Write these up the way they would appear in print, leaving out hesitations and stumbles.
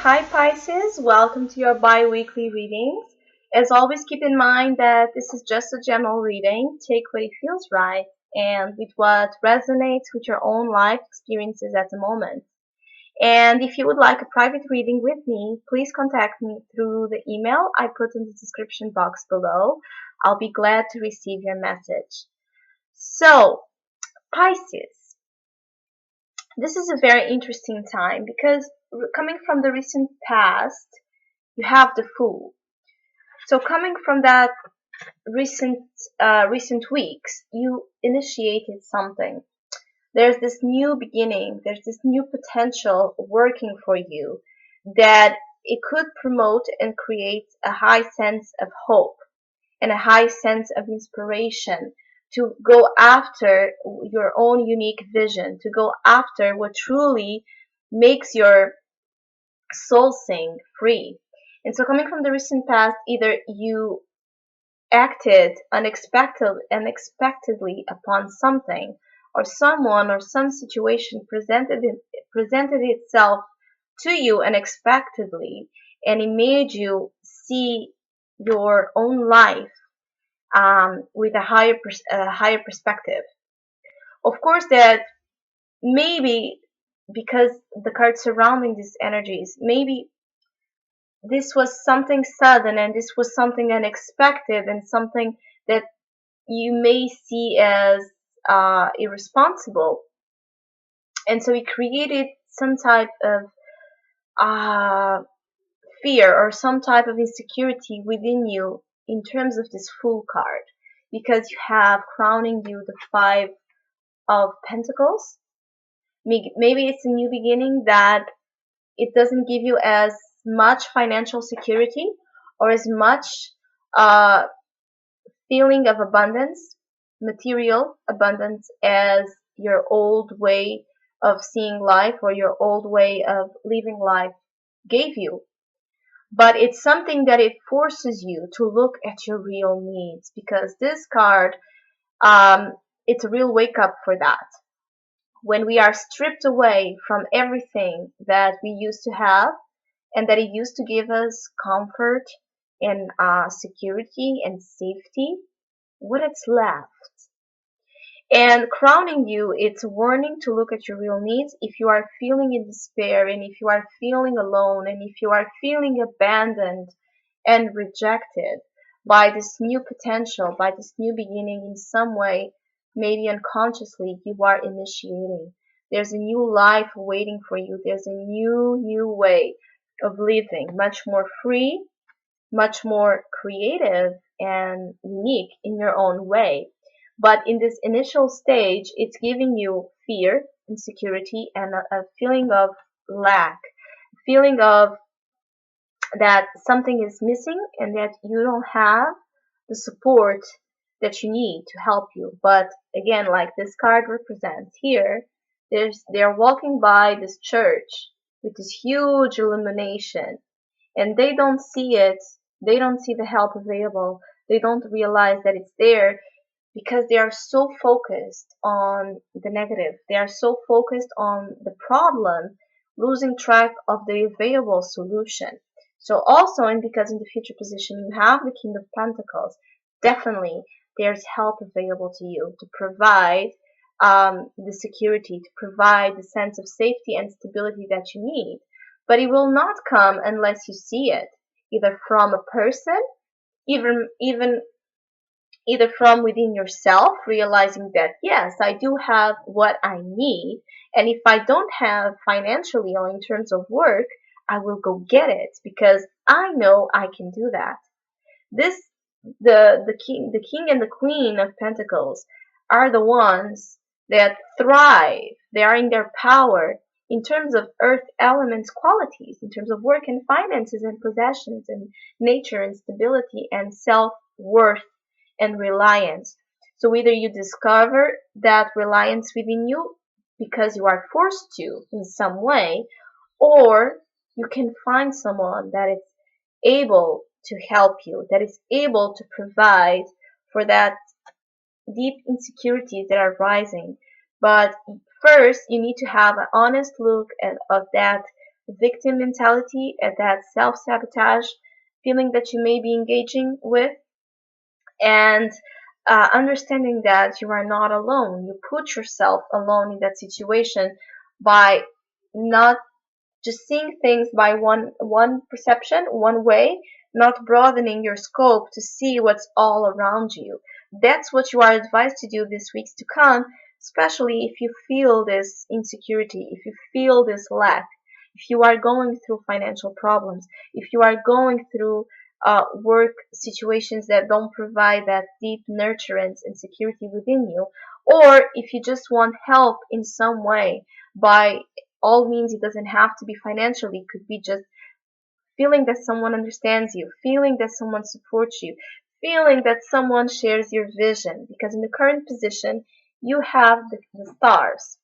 Hi Pisces, welcome to your bi-weekly readings. As always, keep in mind that this is just a general reading. Take what it feels right and with what resonates with your own life experiences at the moment. And if you would like a private reading with me, please contact me through the email I put in the description box below. I'll be glad to receive your message. So, Pisces, this is a very interesting time because coming from the recent past, you have the Fool. So coming from that recent recent weeks, you initiated something. There's this new beginning. There's this new potential working for you that it could promote and create a high sense of hope and a high sense of inspiration to go after your own unique vision, to go after what truly makes your soul sing free. And so coming from the recent past, either you acted unexpectedly upon something, or someone or some situation presented itself to you unexpectedly, and it made you see your own life with a higher perspective. Of course, that maybe because the cards surrounding these energies, maybe this was something sudden and this was something unexpected and something that you may see as irresponsible. And so it created some type of uh, fear or some type of insecurity within you in terms of this Fool card, because you have crowning you the Five of Pentacles. Maybe it's a new beginning that it doesn't give you as much financial security or as much uh, feeling of abundance, material abundance, as your old way of seeing life or your old way of living life gave you. But it's something that it forces you to look at your real needs, because this card, it's a real wake up for that. When we are stripped away from everything that we used to have and that it used to give us comfort and security and safety, what it's left. And crowning you, it's a warning to look at your real needs. If you are feeling in despair, and if you are feeling alone, and if you are feeling abandoned and rejected by this new potential, by this new beginning in some way, maybe unconsciously, you are initiating. There's a new life waiting for you. There's a new way of living, much more free, much more creative and unique in your own way. But in this initial stage, it's giving you fear, insecurity, and a feeling of lack, feeling of that something is missing and that you don't have the support that you need to help you. But again, like this card represents here, they're walking by this church with this huge illumination, and they don't see it. They don't see the help available. They don't realize that it's there because they are so focused on the negative. They are so focused on the problem, losing track of the available solution. So also, and because in the future position you have the King of Pentacles, definitely there's help available to you to provide the security, to provide the sense of safety and stability that you need. But it will not come unless you see it, either from a person, even either from within yourself, realizing that yes, I do have what I need, and if I don't have financially or in terms of work, I will go get it because I know I can do that. This the king and the queen of pentacles are the ones that thrive. They are in their power in terms of earth elements qualities, in terms of work and finances and possessions and nature and stability and self-worth and reliance. So either you discover that reliance within you because you are forced to in some way, or you can find someone that is able to help you, that is able to provide for that deep insecurities that are rising. But first, you need to have an honest look of that victim mentality, at that self-sabotage feeling that you may be engaging with, and understanding that you are not alone. You put yourself alone in that situation by not just seeing things by one perception, one way, not broadening your scope to see what's all around you. That's what you are advised to do this weeks to come, especially if you feel this insecurity, if you feel this lack, if you are going through financial problems, if you are going through work situations that don't provide that deep nurturance and security within you, or if you just want help in some way by all means. It doesn't have to be financially, it could be just feeling that someone understands you, feeling that someone supports you, feeling that someone shares your vision, because in the current position you have the stars,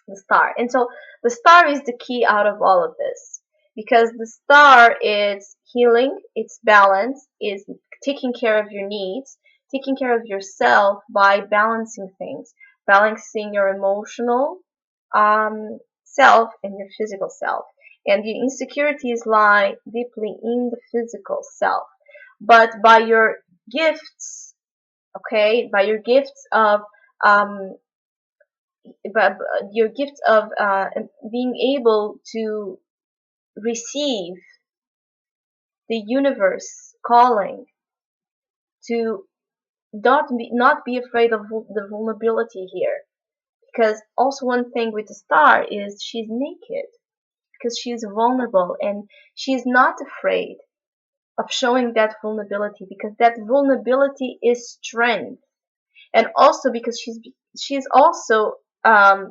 the star. And so the star is the key out of all of this, because the star is healing, it's balance, is taking care of your needs, taking care of yourself by balancing things, balancing your emotional self and your physical self. And the insecurities lie deeply in the physical self. But by your gifts, okay, by your gifts of um, but your gift of being able to receive the universe calling to not be afraid of the vulnerability here, because also one thing with the star is she's naked, because she's vulnerable and she's not afraid of showing that vulnerability, because that vulnerability is strength. And also because she's also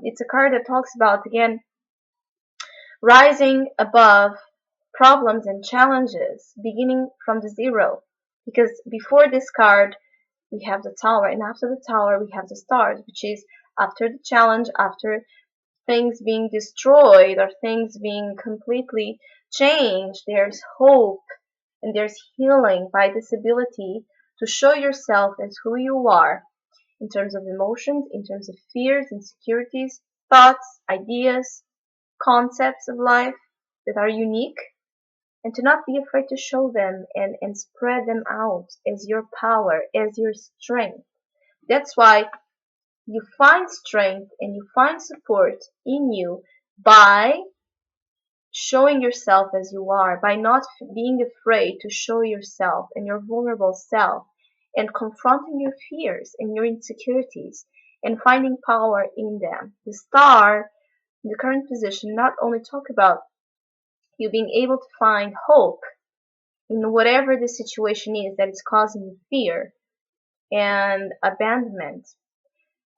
it's a card that talks about, again, rising above problems and challenges, beginning from the zero. Because before this card, we have the tower, and after the tower, we have the stars, which is after the challenge, after things being destroyed or things being completely changed, there's hope and there's healing by this ability to show yourself as who you are in terms of emotions, in terms of fears, insecurities, thoughts, ideas, concepts of life that are unique, and to not be afraid to show them and spread them out as your power, as your strength. That's why you find strength and you find support in you by showing yourself as you are, by not being afraid to show yourself and your vulnerable self, and confronting your fears and your insecurities and finding power in them. The star, in the current position, not only talk about you being able to find hope in whatever the situation is that is causing you fear and abandonment,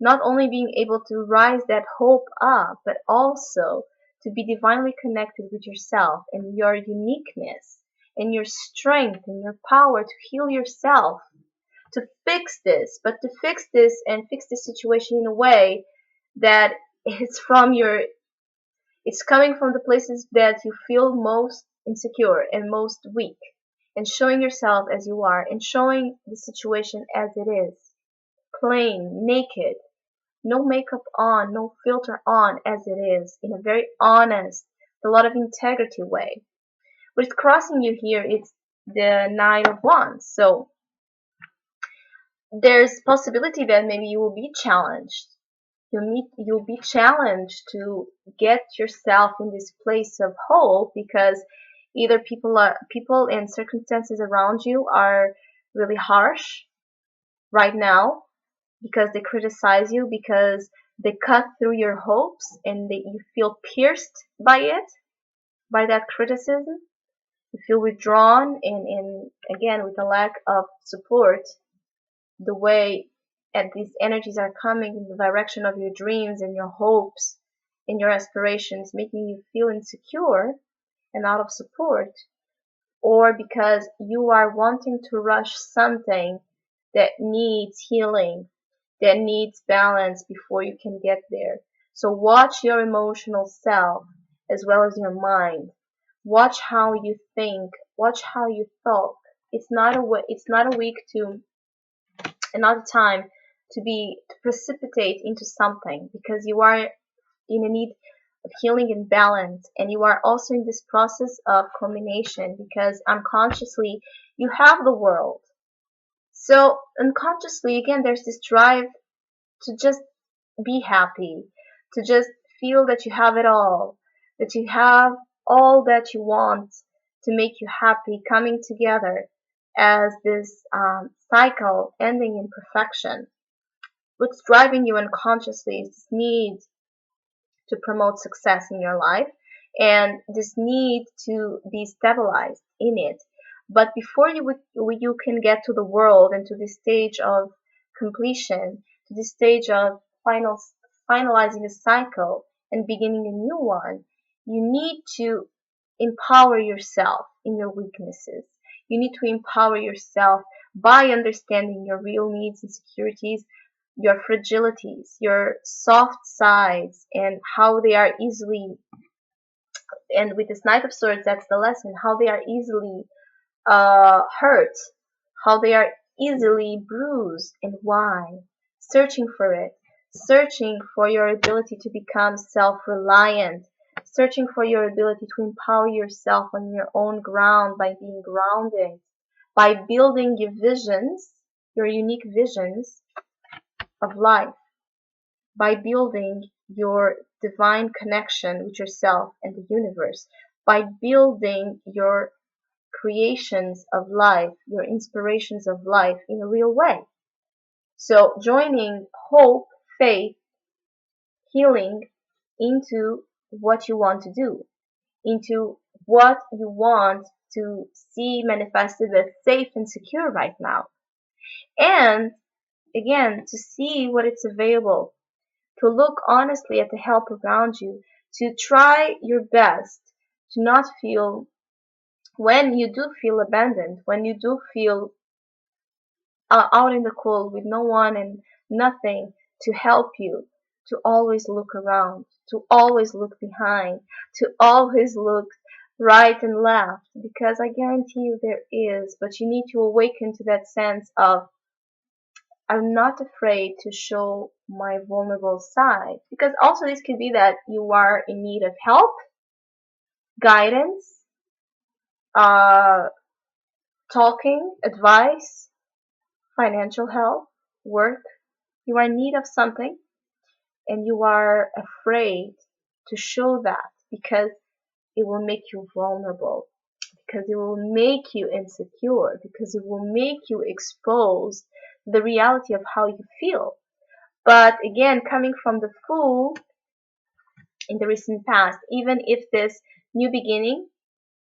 not only being able to rise that hope up, but also to be divinely connected with yourself and your uniqueness and your strength and your power to heal yourself, to fix this, but to fix this and fix this situation in a way that it's coming from the places that you feel most insecure and most weak, and showing yourself as you are and showing the situation as it is, plain, naked, no makeup on, no filter on, as it is, in a very honest, a lot of integrity way. But it's crossing you here, it's the Nine of Wands. So there's possibility that maybe you will be challenged. You'll be challenged to get yourself in this place of hope, because either people and circumstances around you are really harsh right now, because they criticize you, because they cut through your hopes and you feel pierced by it, by that criticism. You feel withdrawn and again with a lack of support, the way and these energies are coming in the direction of your dreams and your hopes and your aspirations, making you feel insecure and out of support, or because you are wanting to rush something that needs healing, that needs balance before you can get there. So watch your emotional self as well as your mind. Watch how you think. Watch how you talk. It's not a week to another time to precipitate into something, because you are in a need of healing and balance. And you are also in this process of culmination because unconsciously you have the world. So unconsciously, again, there's this drive to just be happy, to just feel that you have it all, that you have all that you want to make you happy coming together as this cycle ending in perfection. What's driving you unconsciously is this need to promote success in your life and this need to be stabilized in it. But before you can get to the world and to this stage of completion, to this stage of finalizing a cycle and beginning a new one, you need to empower yourself in your weaknesses. You need to empower yourself by understanding your real needs and insecurities, your fragilities, your soft sides, and how they are easily, and with this Knight of Swords, that's the lesson, how they are easily hurt, how they are easily bruised, and why. Searching for it, searching for your ability to become self-reliant, searching for your ability to empower yourself on your own ground by being grounded, by building your visions, your unique visions of life, by building your divine connection with yourself and the universe, by building your creations of life, your inspirations of life in a real way. So joining hope, faith, healing into what you want to do, into what you want to see manifested as safe and secure right now. And again, to see what it's available, to look honestly at the help around you, to try your best to not feel, when you do feel abandoned, when you do feel out in the cold with no one and nothing to help you, to always look around, to always look behind, to always look right and left, because I guarantee you there is, but you need to awaken to that sense of, I'm not afraid to show my vulnerable side. Because also this could be that you are in need of help, guidance, uh, talking, advice, financial help, work. You are in need of something and you are afraid to show that because it will make you vulnerable, because it will make you insecure, because it will make you expose the reality of how you feel. But again, coming from the Fool in the recent past, even if this new beginning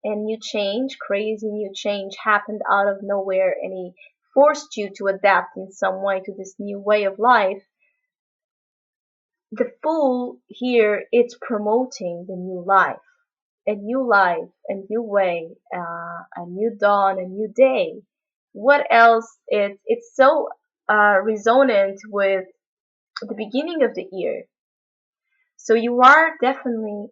and new change, crazy new change happened out of nowhere and it forced you to adapt in some way to this new way of life, the Fool here, it's promoting the new life, a new way, a new dawn, a new day. What else? It's so resonant with the beginning of the year. So you are definitely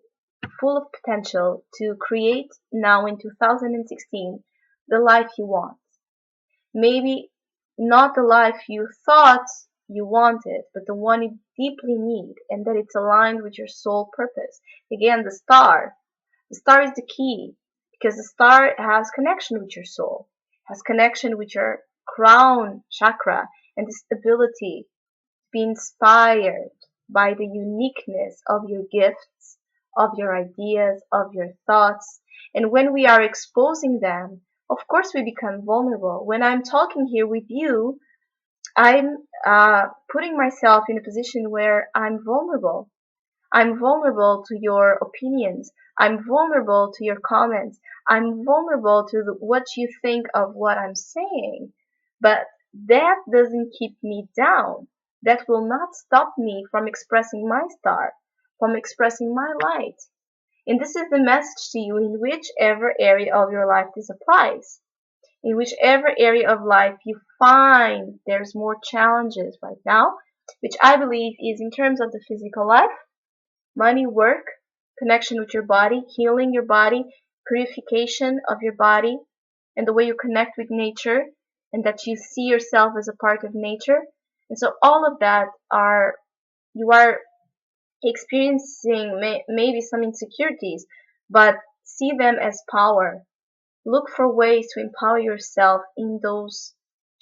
full of potential to create now in 2016 the life you want. Maybe not the life you thought you wanted, but the one you deeply need and that it's aligned with your soul purpose. Again, the star. The star is the key because the star has connection with your soul, has connection with your crown chakra and this ability be inspired by the uniqueness of your gifts, of your ideas, of your thoughts. And when we are exposing them, of course we become vulnerable. When I'm talking here with you, I'm putting myself in a position where I'm vulnerable. I'm vulnerable to your opinions. I'm vulnerable to your comments. I'm vulnerable to what you think of what I'm saying. But that doesn't keep me down. That will not stop me from expressing my star, from expressing my light. And this is the message to you in whichever area of your life this applies. In whichever area of life you find there's more challenges right now, which I believe is in terms of the physical life, money, work, connection with your body, healing your body, purification of your body, and the way you connect with nature, and that you see yourself as a part of nature. And so all of that you are experiencing maybe some insecurities, but see them as power. Look for ways to empower yourself in those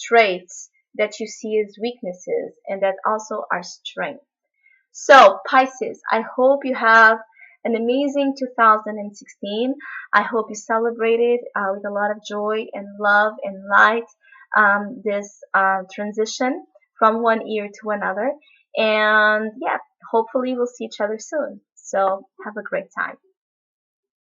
traits that you see as weaknesses and that also are strengths. So, Pisces, I hope you have an amazing 2016. I hope you celebrated with a lot of joy and love and light this transition from one year to another. And yeah, hopefully we'll see each other soon. So, have a great time.